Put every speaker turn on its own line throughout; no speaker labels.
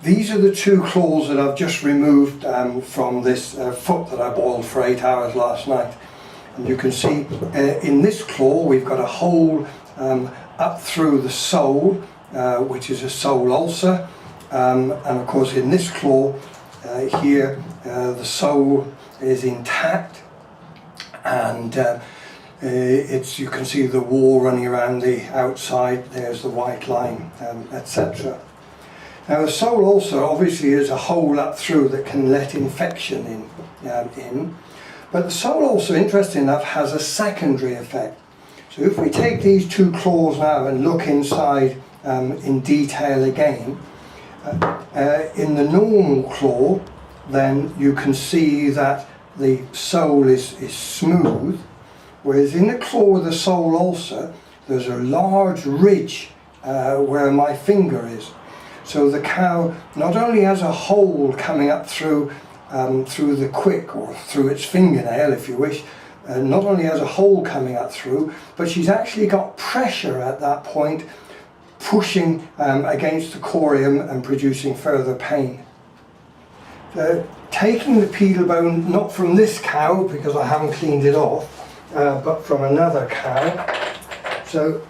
these are the two claws that I've just removed from this foot that I boiled for 8 hours last night. And you can see in this claw we've got a hole up through the sole, which is a sole ulcer, and of course in this claw here the sole is intact, and you can see the wall running around the outside. There's the white line, etc. Now the sole ulcer obviously is a hole up through that can let infection in. But the sole ulcer, interesting enough, has a secondary effect. So if we take these two claws now and look inside in detail again, in the normal claw, then you can see that the sole is smooth, whereas in the claw with the sole ulcer, there's a large ridge where my finger is. So the cow not only has a hole coming up through the quick, or through its fingernail if you wish, not only has a hole coming up through, but she's actually got pressure at that point pushing against the corium and producing further pain. Taking the pedal bone, not from this cow because I haven't cleaned it off, but from another cow. So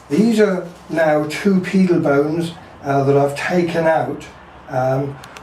these are now two pedal bones that I've taken out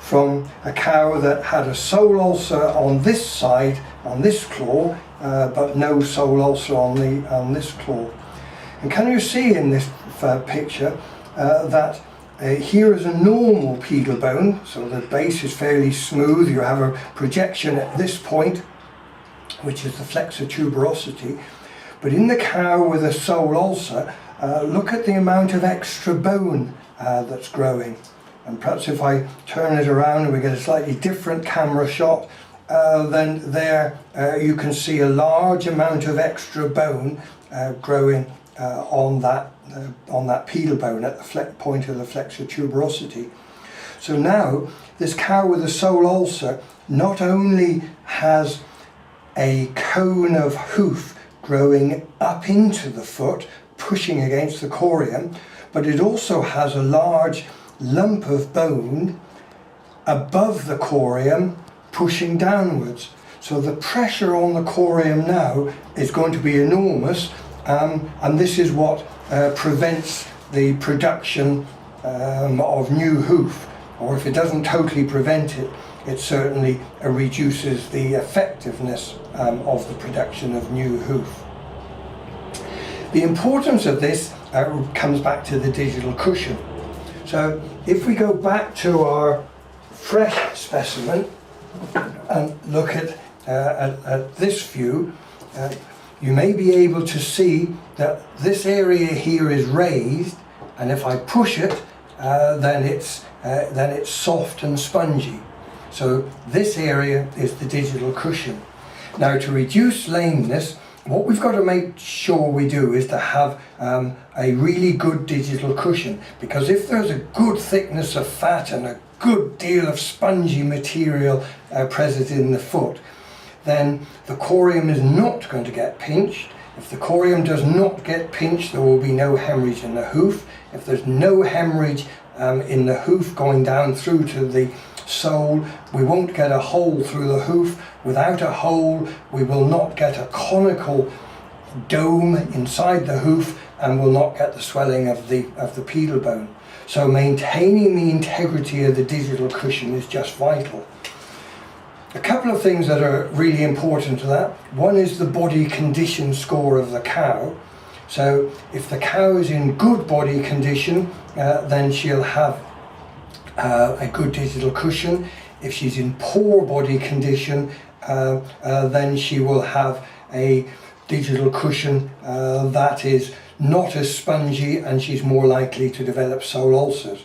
from a cow that had a sole ulcer on this side, on this claw, but no sole ulcer on this claw. And can you see in this picture that here is a normal pedal bone, so the base is fairly smooth. You have a projection at this point, which is the flexor tuberosity. But in the cow with a sole ulcer, look at the amount of extra bone that's growing. And perhaps if I turn it around and we get a slightly different camera shot, then there you can see a large amount of extra bone growing on that pedal bone at the point of the flexor tuberosity. So now this cow with a sole ulcer not only has a cone of hoof growing up into the foot, pushing against the corium, but it also has a large lump of bone above the corium pushing downwards. So the pressure on the corium now is going to be enormous, and this is what prevents the production of new hoof, or if it doesn't totally prevent it, it certainly reduces the effectiveness of the production of new hoof. The importance of this comes back to the digital cushion. So if we go back to our fresh specimen and look at this view, you may be able to see that this area here is raised, and if I push it, then it's soft and spongy. So this area is the digital cushion. Now, to reduce lameness, what we've got to make sure we do is to have a really good digital cushion, because if there's a good thickness of fat and a good deal of spongy material present in the foot, then the corium is not going to get pinched. If the corium does not get pinched, there will be no hemorrhage in the hoof. If there's no hemorrhage in the hoof going down through to the sole, we won't get a hole through the hoof. Without a hole, we will not get a conical dome inside the hoof, and will not get the swelling of the pedal bone. So maintaining the integrity of the digital cushion is just vital. A couple of things that are really important to that. One is the body condition score of the cow. So if the cow is in good body condition, then she'll have a good digital cushion. If she's in poor body condition, then she will have a digital cushion that is not as spongy, and she's more likely to develop sole ulcers.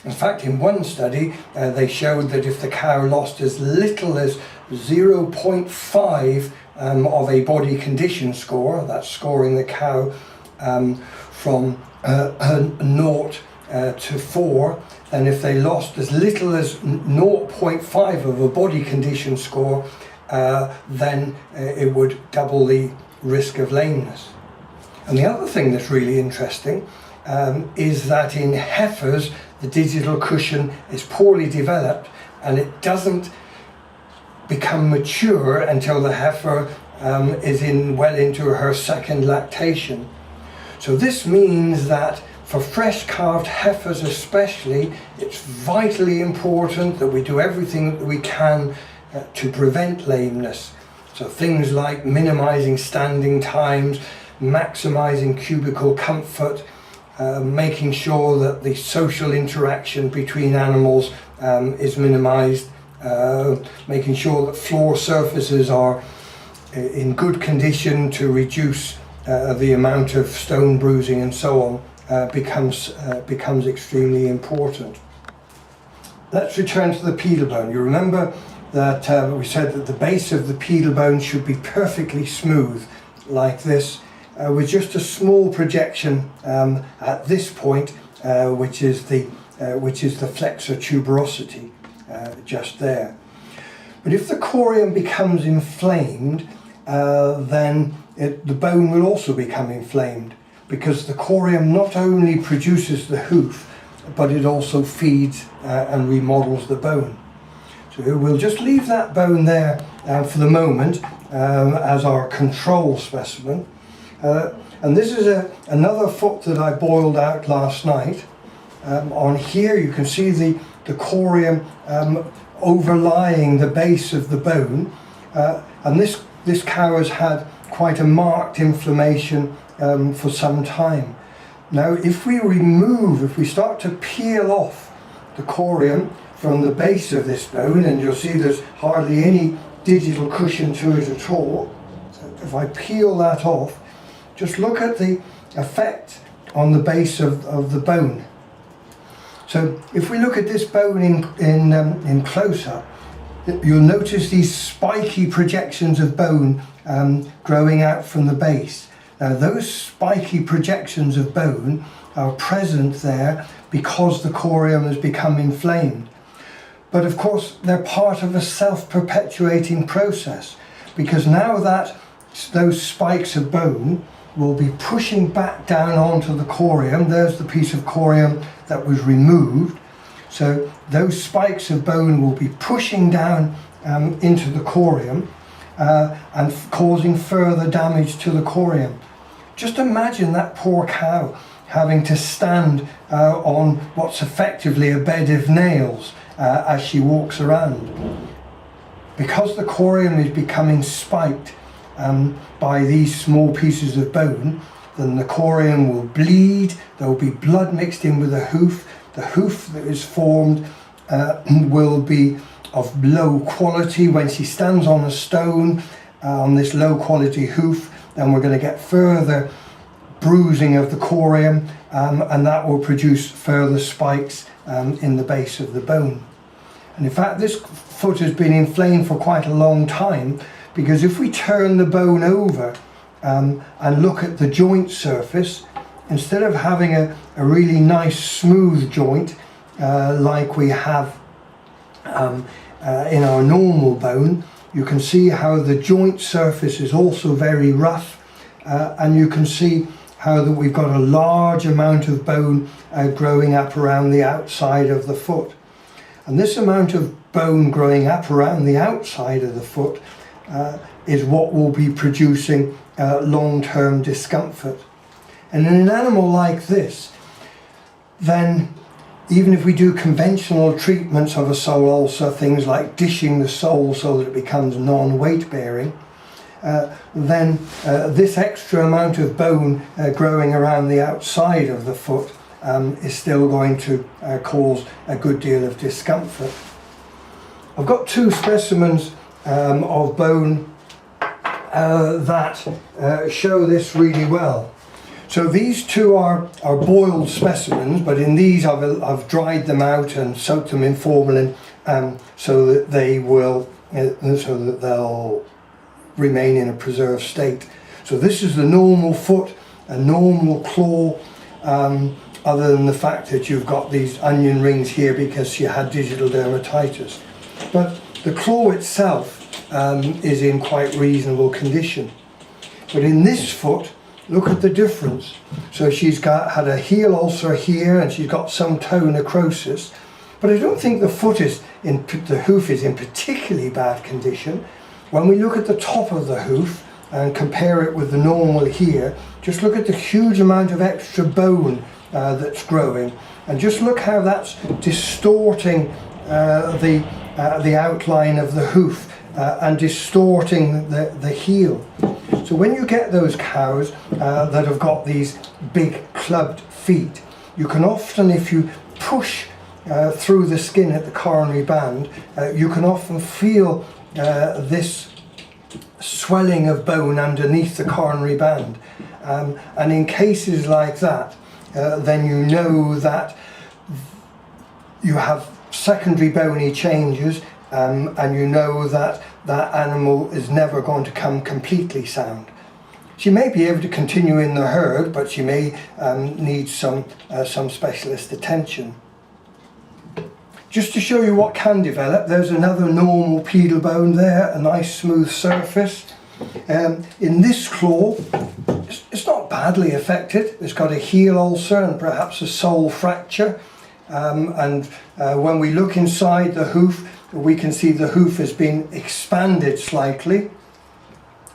In fact, in one study, they showed that if the cow lost as little as 0.5 of a body condition score, that's scoring the cow from 0 to 4, and if they lost as little as 0.5 of a body condition score, then it would double the risk of lameness. And the other thing that's really interesting is that in heifers, the digital cushion is poorly developed and it doesn't become mature until the heifer is well into her second lactation. So this means that for fresh calved heifers especially, it's vitally important that we do everything that we can to prevent lameness. So things like minimizing standing times, maximizing cubicle comfort, making sure that the social interaction between animals is minimized, making sure that floor surfaces are in good condition to reduce the amount of stone bruising and so on becomes extremely important. Let's return to the pedal bone. You remember that we said that the base of the pedal bone should be perfectly smooth like this, with just a small projection at this point, which is the flexor tuberosity, just there. But if the corium becomes inflamed, then the bone will also become inflamed, because the corium not only produces the hoof, but it also feeds and remodels the bone. So we'll just leave that bone there for the moment as our control specimen. And this is another foot that I boiled out last night. On here you can see the corium overlying the base of the bone, and this cow has had quite a marked inflammation for some time. Now if we start to peel off the corium from the base of this bone, and you'll see there's hardly any digital cushion to it at all. So if I peel that off, just look at the effect on the base of the bone. So if we look at this bone in close-up, you'll notice these spiky projections of bone growing out from the base. Now those spiky projections of bone are present there because the corium has become inflamed. But of course they're part of a self-perpetuating process, because now that those spikes of bone will be pushing back down onto the corium. There's the piece of corium that was removed. So those spikes of bone will be pushing down into the corium and causing further damage to the corium. Just imagine that poor cow having to stand on what's effectively a bed of nails as she walks around. Because the corium is becoming spiked by these small pieces of bone, then the corium will bleed, there will be blood mixed in with the hoof. The hoof that is formed will be of low quality. When she stands on a stone on this low quality hoof, then we're going to get further bruising of the corium, and that will produce further spikes in the base of the bone. And in fact this foot has been inflamed for quite a long time, because if we turn the bone over and look at the joint surface, instead of having a really nice smooth joint like we have in our normal bone, you can see how the joint surface is also very rough, and you can see how that we've got a large amount of bone growing up around the outside of the foot. And this amount of bone growing up around the outside of the foot is what will be producing long-term discomfort. And in an animal like this, then even if we do conventional treatments of a sole ulcer, things like dishing the sole so that it becomes non-weight bearing, then this extra amount of bone growing around the outside of the foot is still going to cause a good deal of discomfort. I've got two specimens of bone that show this really well. So these two are boiled specimens, but in these I've dried them out and soaked them in formalin so that they'll remain in a preserved state. So this is the normal foot, a normal claw, other than the fact that you've got these onion rings here because she had digital dermatitis. But the claw itself is in quite reasonable condition. But in this foot, look at the difference. So she's had a heel ulcer here, and she's got some toe necrosis, but I don't think the the hoof is in particularly bad condition. When we look at the top of the hoof and compare it with the normal here, just look at the huge amount of extra bone that's growing, and just look how that's distorting the outline of the hoof and distorting the heel. So when you get those cows that have got these big clubbed feet, you can often, if you push through the skin at the coronary band, you can often feel this swelling of bone underneath the coronary band. And in cases like that, then you know that you have secondary bony changes, and you know that that animal is never going to come completely sound. She may be able to continue in the herd, but she may need some specialist attention. Just to show you what can develop, there's another normal pedal bone there, a nice smooth surface. In this claw, it's not badly affected. It's got a heel ulcer and perhaps a sole fracture. When we look inside the hoof, we can see the hoof has been expanded slightly.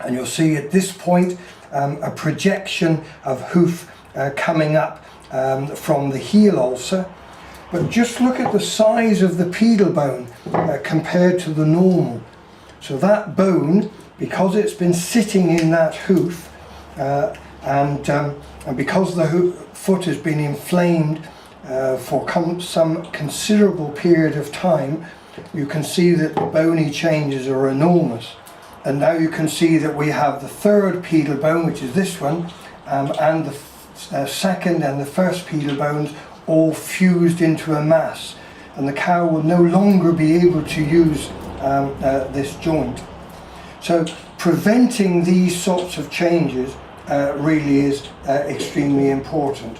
And you'll see at this point a projection of hoof coming up from the heel ulcer. But just look at the size of the pedal bone compared to the normal. So that bone, because it's been sitting in that hoof, and because the foot has been inflamed for some considerable period of time, you can see that the bony changes are enormous. And now you can see that we have the third pedal bone, which is this one, and the second and the first pedal bones all fused into a mass, and the cow will no longer be able to use this joint. So preventing these sorts of changes really is extremely important.